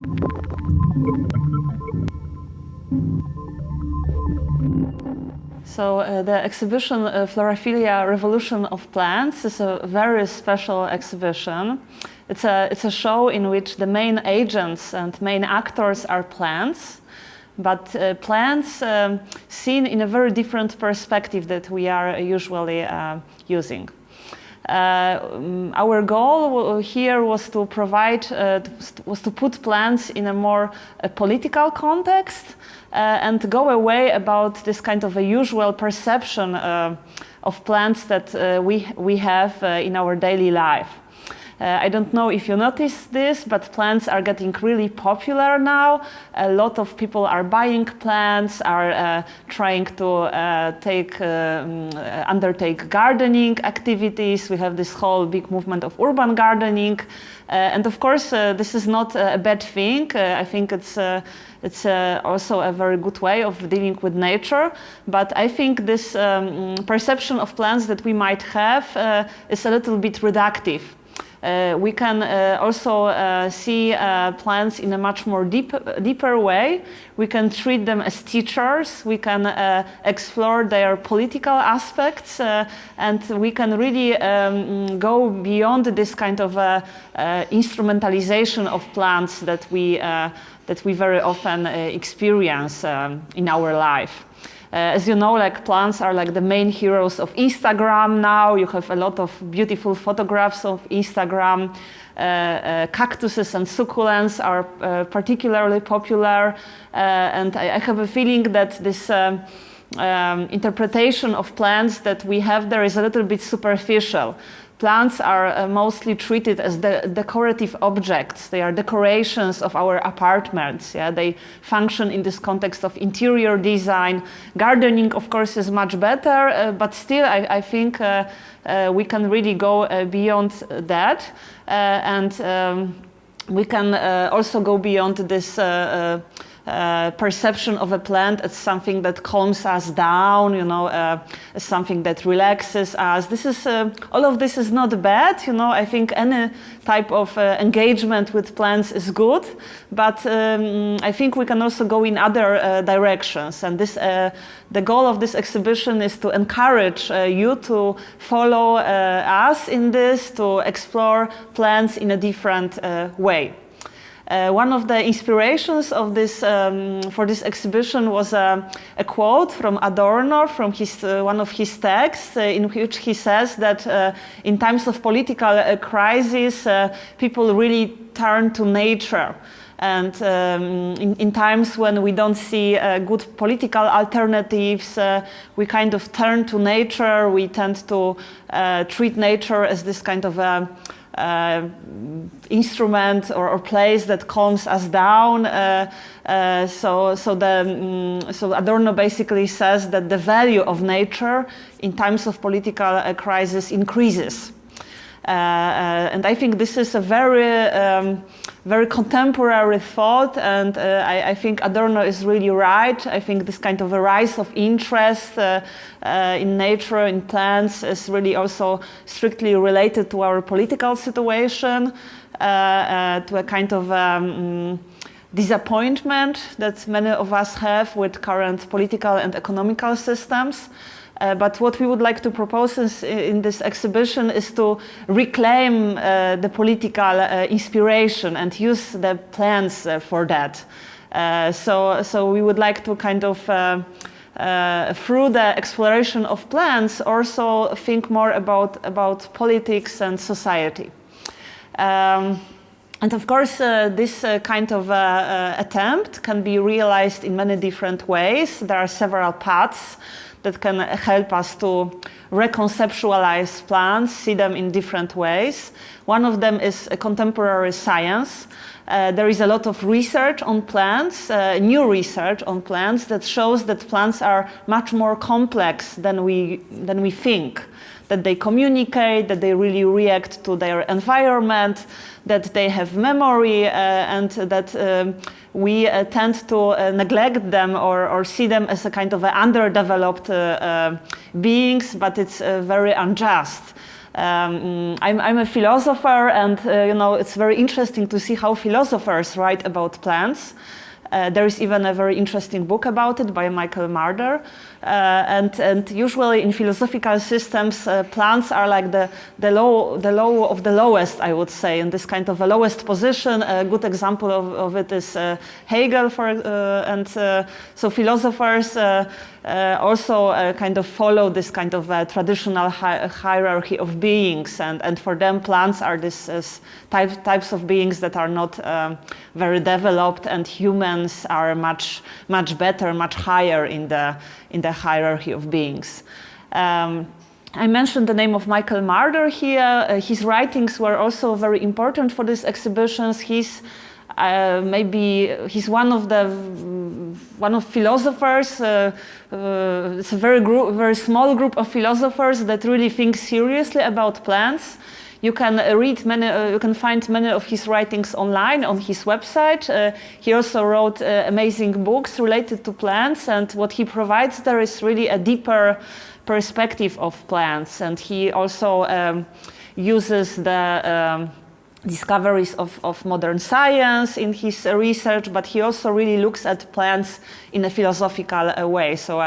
So the exhibition Floraphilia Revolution of Plants is a very special exhibition. It's a show in which the main agents and main actors are plants, but plants seen in a very different perspective that we are usually using. Our goal here was to provide, was to put plants in a more political context and go away about this kind of a usual perception of plants that we have in our daily life. I don't know if you noticed this, but plants are getting really popular now. A lot of people are buying plants, are trying to undertake gardening activities. We have this whole big movement of urban gardening. And of course, this is not a bad thing. I think it's also a very good way of dealing with nature. But I think this perception of plants that we might have is a little bit reductive. We can also see plants in a much more deeper way. We can treat them as teachers. We can explore their political aspects, and we can really go beyond this kind of instrumentalization of plants that we very often experience in our life. As you know, like plants are like the main heroes of Instagram now. You have a lot of beautiful photographs of Instagram. Cactuses and succulents are particularly popular. And I have a feeling that this interpretation of plants that we have there is a little bit superficial. Plants are mostly treated as decorative objects. They are decorations of our apartments. Yeah? They function in this context of interior design. Gardening, of course, is much better, but still I think we can really go beyond that. And we can also go beyond this perception of a plant as something that calms us down, you know, as something that relaxes us. This is all of this is not bad, you know. I think any type of engagement with plants is good, but I think we can also go in other directions. And this, the goal of this exhibition is to encourage you to follow us in this, to explore plants in a different way. One of the inspirations of this, for this exhibition was a quote from Adorno, from one of his texts, in which he says that in times of political crisis, people really turn to nature. And in times when we don't see good political alternatives, we kind of turn to nature. We tend to treat nature as this kind of instrument or place that calms us down. So Adorno basically says that the value of nature in times of political crisis increases. And I think this is a very contemporary thought, and I think Adorno is really right. I think this kind of a rise of interest in nature, in plants, is really also strictly related to our political situation, to a kind of disappointment that many of us have with current political and economical systems. But what we would like to propose in this exhibition is to reclaim the political inspiration and use the plants for that. So we would like to kind of, through the exploration of plants, also think more about politics and society. And of course, this kind of attempt can be realized in many different ways. There are several paths that can help us to reconceptualize plants, see them in different ways. One of them is contemporary science. There is a lot of research on plants, new research on plants that shows that plants are much more complex than we think. That they communicate, that they really react to their environment, that they have memory, and that we tend to neglect them or see them as a kind of underdeveloped beings, but it's very unjust. I'm a philosopher, and you know, it's very interesting to see how philosophers write about plants. There is even a very interesting book about it by Michael Marder. And usually in philosophical systems, plants are like the low of the lowest, I would say, in this kind of a lowest position. A good example of it is Hegel, so philosophers also kind of follow this kind of traditional hierarchy of beings, and for them plants are this types of beings that are not very developed, and humans are much better, much higher in the hierarchy of beings. I mentioned the name of Michael Marder here. His writings were also very important for these exhibitions. He's one of philosophers. It's a very small group of philosophers that really think seriously about plants. You can you can find many of his writings online on his website. He also wrote amazing books related to plants, and what he provides there is really a deeper perspective of plants. And he also uses the discoveries of modern science in his research, but he also really looks at plants in a philosophical way. So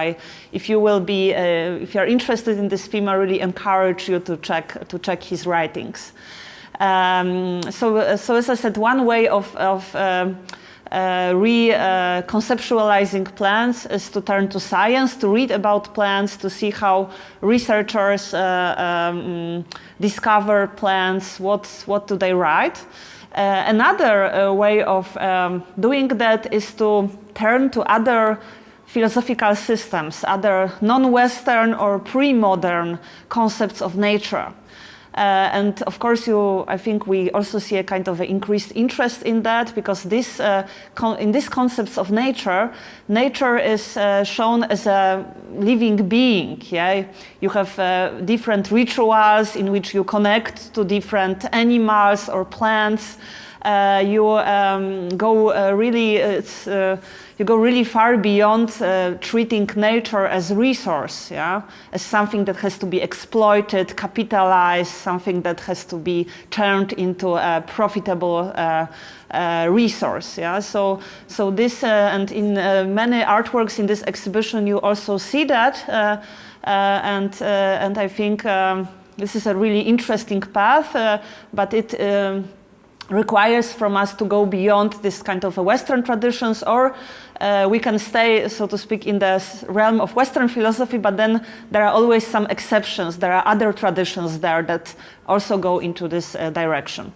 if you're interested in this theme, I really encourage you to check his writings. So as I said, one way of reconceptualizing plants is to turn to science, to read about plants, to see how researchers discover plants, what do they write. Another way of doing that is to turn to other philosophical systems, other non-Western or pre-modern concepts of nature. And of course, I think we also see a kind of increased interest in that, because in these concepts of nature is shown as a living being. Yeah? You have different rituals in which you connect to different animals or plants. You go really far beyond treating nature as a resource, yeah? As something that has to be exploited, capitalized, something that has to be turned into a profitable resource. Yeah? So this, and in many artworks in this exhibition, you also see that, and I think this is a really interesting path, but it requires from us to go beyond this kind of a Western traditions, or we can stay, so to speak, in the realm of Western philosophy, but then there are always some exceptions. There are other traditions there that also go into this direction.